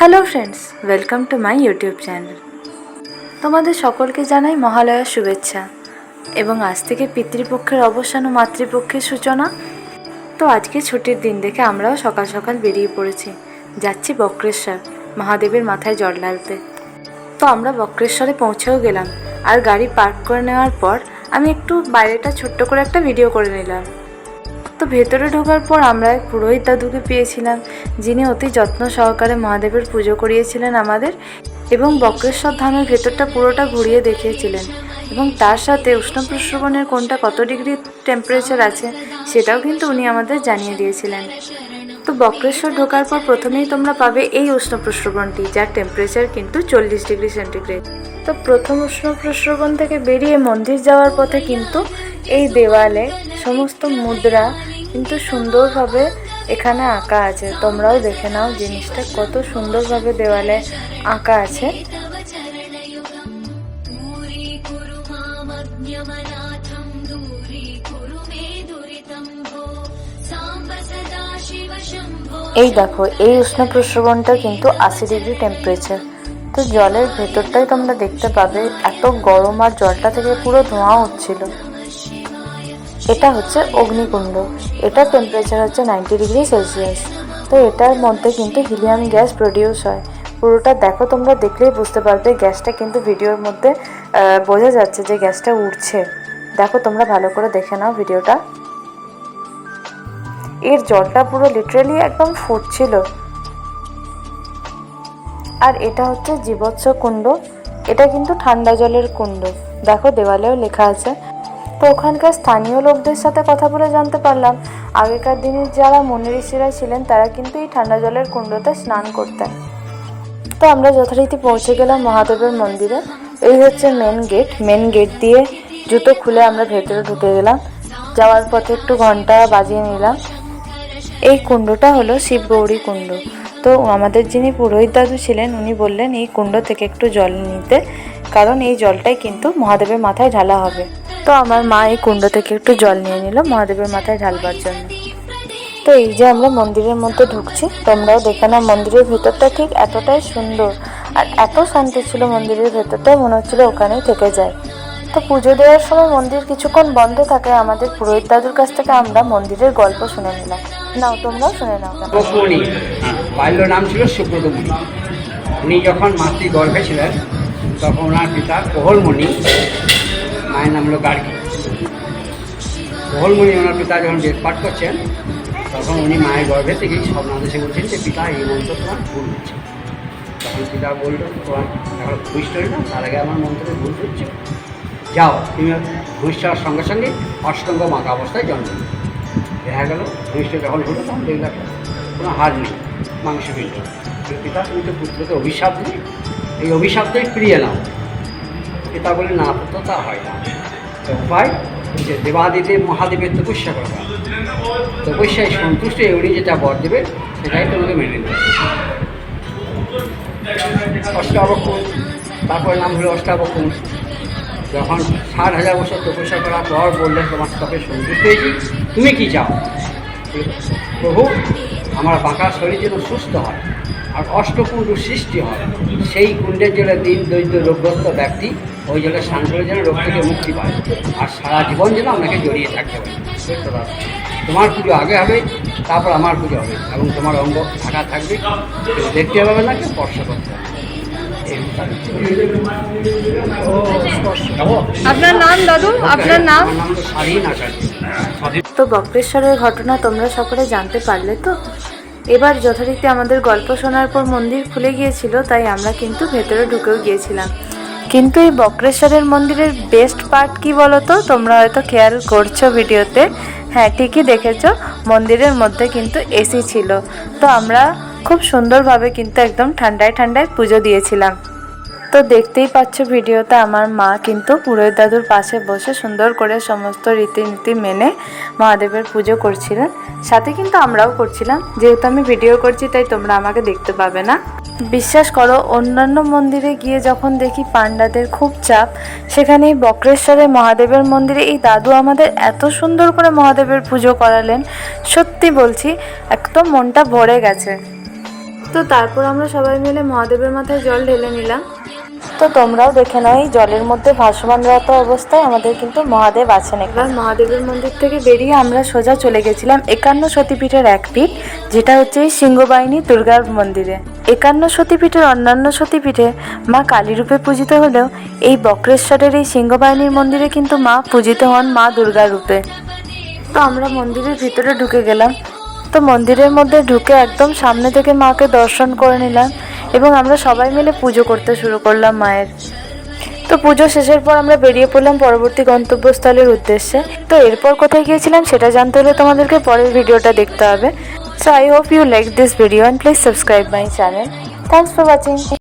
Hello friends, welcome to my YouTube channel. তোমাদের সকলকে জানাই মহালয়ার শুভেচ্ছা এবং আজ থেকে পিতৃপক্ষের অবসান ও মাতৃপক্ষের সূচনা। তো আজকে ছুটির দিন দেখে আমরাও সকাল সকাল বেরিয়ে পড়েছি, যাচ্ছি বক্রেশ্বর মহাদেবের মাথায় জল ঢালতে। তো আমরা বক্রেশ্বরে পৌঁছেও গেলাম, আর গাড়ি পার্ক করে নেওয়ার পর আমি একটু বাইরেটা ছোট্ট করে একটা ভিডিও করে নিলাম। তো ভেতরে ঢোকার পর আমরা এক পুরোহিত দাদুকে পেয়েছিলাম, যিনি অতি যত্ন সহকারে মহাদেবের পুজো করিয়েছিলেন আমাদের এবং বক্রেশ্বর ধামের ভেতরটা পুরোটা ঘুরিয়ে দেখিয়েছিলেন এবং তার সাথে উষ্ণ প্রস্রবণের কোনটা কত ডিগ্রি টেম্পারেচার আছে সেটাও কিন্তু উনি আমাদের জানিয়ে দিয়েছিলেন। তো বক্রেশ্বর ঢোকার পর প্রথমেই তোমরা পাবে এই উষ্ণ প্রস্রবণটি, যার টেম্পারেচার কিন্তু 40 ডিগ্রি সেন্টিগ্রেড। তো প্রথম উষ্ণ প্রস্রবণ থেকে বেরিয়ে মন্দির যাওয়ার পথে কিন্তু এই দেওয়ালে সমস্ত মুদ্রা কিন্তু সুন্দরভাবে এখানে আঁকা আছে। তোমরাও দেখে নাও জিনিসটা কত সুন্দরভাবে দেওয়ালে আঁকা আছে। এই দেখো, এই উষ্ণ প্রস্রবণটা কিন্তু 80 ডিগ্রি টেম্পারেচার। তো জলের ভেতরটাই তোমরা দেখতে পাবে এত গরম, আর জলটা থেকে পুরো ধোঁয়া হচ্ছিল। এটা হচ্ছে অগ্নিকুণ্ড, এটার টেম্পারেচার হচ্ছে 90 ডিগ্রি সেলসিয়াস। তো এটার মধ্যে কিন্তু হিলিয়াম গ্যাস প্রডিউস হয়। পুরোটা দেখো, তোমরা দেখলেই বুঝতে পারবে। গ্যাসটা কিন্তু ভিডিওর মধ্যে বোঝা যাচ্ছে যে গ্যাসটা উঠছে। দেখো, তোমরা ভালো করে দেখে নাও ভিডিওটা। এর জলটা পুরো লিটারালি একদম ফুটছিল। আর এটা হচ্ছে জীবৎস কুণ্ড, এটা কিন্তু ঠান্ডা জলের কুণ্ড। দেখো, দেওয়ালেও লেখা আছে। তো ওখানকার স্থানীয় লোকদের সাথে কথা বলে জানতে পারলাম, আগেকার দিনের যারা মুনি ঋষিরা ছিলেন তারা কিন্তু এই ঠান্ডা জলের কুণ্ডতে স্নান করতেন। তো আমরা যথারীতি পৌঁছে গেলাম মহাদেবের মন্দিরে। এই হচ্ছে মেন গেট দিয়ে জুতো খুলে আমরা ভেতরে ঢুকে গেলাম। যাওয়ার পথে একটু ঘন্টা বাজিয়ে নিলাম। এই কুণ্ডটা হলো শিব গৌরী কুণ্ড। তো আমাদের যিনি পুরোহিত দাদু ছিলেন উনি বললেন এই কুণ্ড থেকে একটু জল নিতে, কারণ এই জলটাই কিন্তু মহাদেবের মাথায় ঢালা হবে। তো আমার মা এই কুণ্ড থেকে একটু জল নিয়ে নিল মহাদেবের মাথায় ঢালবার জন্য। তো এই যে আমরা মন্দিরের মধ্যে ঢুকছি, তোমরাও দেখে নাও। মন্দিরের ভেতরটা ঠিক এতটাই সুন্দর আর এত শান্তি ছিল মন্দিরের ভেতরটাই, মনে হচ্ছিল ওখানেই থেকে যায়। তো পুজো দেওয়ার সময় মন্দির কিছুক্ষণ বন্ধ থাকে। আমাদের পুরোহিত দাদুর কাছ থেকে আমরা মন্দিরের গল্প শুনে নিলাম। নাও, তোমরাও শুনে নাও। বাল্য নাম ছিল সুব্রত মুনি। উনি যখন মাতৃ গর্ভে ছিলেন তখন ওনার পিতা কোহলমণি, মায়ের নাম হলো গার্গী। কোহলমণি ওনার পিতা যখন বেদ পাঠ করছেন তখন উনি মায়ের গর্ভে থেকেই স্বপ্নাদেশে বলছেন যে পিতা এই মন্ত্র তোমার ভুল হচ্ছে। তখন পিতা বলল, তোমার এখন ভূমিষ্ঠ হই না, তার আগে আমার মন্ত্রে ভুল হচ্ছে, যাও তুমি ভূমিষ্ঠ হওয়ার সঙ্গে সঙ্গে অষ্টঙ্গ মাতা অবস্থায় জন্ম নিল। দেখা গেল ভূমিষ্ঠ যখন হলো তখন দেখলাম কোনো হাড় নেই, মাংসপিণ্ড। পিতা তুমি তো পুত্রকে অভিশাপ দিই, এই অভিশাপটাই ফিরিয়ে নাও। পিতা বলে, না পুত্র, তা হয় না। তো উপায় যে দেবাদিদেব মহাদেবের তপস্যা করবা, তপস্যায় সন্তুষ্ট উনি যেটা বর দেবে সেটাই তোমাকে মেনে নিতে হবে। অষ্টাবক্র, তারপর নাম হলো অষ্টাবক্র। যখন 60,000 বছর তপস্যা করার পর বললেন তোমার তপে সন্তুষ্ট হয়েছি, তুমি কি চাও? প্রভু, আমার বাঁকা শরীর যেন সুস্থ হয় আর অষ্টকুণ্ড সৃষ্টি হয়, সেই কুণ্ডের জলে দিন দরিদ্র রোগগ্রস্ত ব্যক্তি ওই জলে স্নান করে যেন রোগ থেকে মুক্তি পায়, আর সারা জীবন যেন আপনাকে জড়িয়ে থাকতে পারে। তোমার পুজো আগে হবে, তারপর আমার পুজো হবে, এবং তোমার অঙ্গ ঢাকা থাকবে, কেউ দেখতে পাবে না, কেউ স্পর্শ করতে হবে। আপনার নাম দাদু? আপনার নাম? স্বাধীন আচার্য। তো বক্রেশ্বরের ঘটনা তোমরা সকলে জানতে পারলে তো। এবার যথারীতি আমাদের গল্প শোনার পর মন্দির খুলে গিয়েছিল, তাই আমরা কিন্তু ভেতরে ঢুকেও গিয়েছিলাম। কিন্তু এই বক্রেশ্বরের মন্দিরের বেস্ট পার্ট কি বলো তো? তোমরা হয়তো খেয়াল করছো ভিডিওতে, হ্যাঁ ঠিকই দেখেছো, মন্দিরের মধ্যে কিন্তু এসি ছিল। তো আমরা খুব সুন্দরভাবে কিন্তু একদম ঠান্ডায় ঠান্ডায় পুজো দিয়েছিলাম। তো দেখতেই পাচ্ছ ভিডিওতে আমার মা কিন্তু পুরোহিত দাদুর পাশে বসে সুন্দর করে সমস্ত রীতিনীতি মেনে মহাদেবের পুজো করছিলেন। সাথে কিন্তু আমরাও করছিলাম, যেহেতু আমি ভিডিও করছি তাই তোমরা আমাকে দেখতে পাবে না। বিশ্বাস করো, অন্যান্য মন্দিরে গিয়ে যখন দেখি পাণ্ডাদের খুব চাপ, সেখানে এই বক্রেশ্বরে মহাদেবের মন্দিরে এই দাদু আমাদের এত সুন্দর করে মহাদেবের পুজো করালেন, সত্যি বলছি একদম মনটা ভরে গেছে। তো তারপর আমরা সবাই মিলে মহাদেবের মাথায় জল ঢেলে নিলাম। তো তোমরাও দেখে নাও, এই জলের মধ্যে ভাসমানরত অবস্থায় আমাদের কিন্তু মহাদেব আছেন। এবার মহাদেবের মন্দির থেকে বেরিয়ে আমরা সোজা চলে গেছিলাম 51 সতীপীঠের এক পীঠ, যেটা হচ্ছে এই সিংহবাহিনী দুর্গার মন্দিরে। 51 সতীপীঠের অন্যান্য সতীপীঠে মা কালী রূপে পূজিত হলেও এই বক্রেশ্বরের এই সিংহবাহিনীর মন্দিরে কিন্তু মা পূজিত হন মা দুর্গা রূপে। তো আমরা মন্দিরের ভিতরে ঢুকে গেলাম। তো মন্দিরের মধ্যে ঢুকে একদম সামনে থেকে মাকে দর্শন করে নিলাম এবং আমরা সবাই মিলে পুজো করতে শুরু করলাম মায়ের। তো পুজো শেষের পর আমরা বেরিয়ে পড়লাম পরবর্তী গন্তব্যস্থলের উদ্দেশ্যে। তো এরপর কোথায় গিয়েছিলাম সেটা জানতে হলে তোমাদেরকে পরের ভিডিওটা দেখতে হবে। So I hope you like this video and please subscribe my channel. Thanks for watching.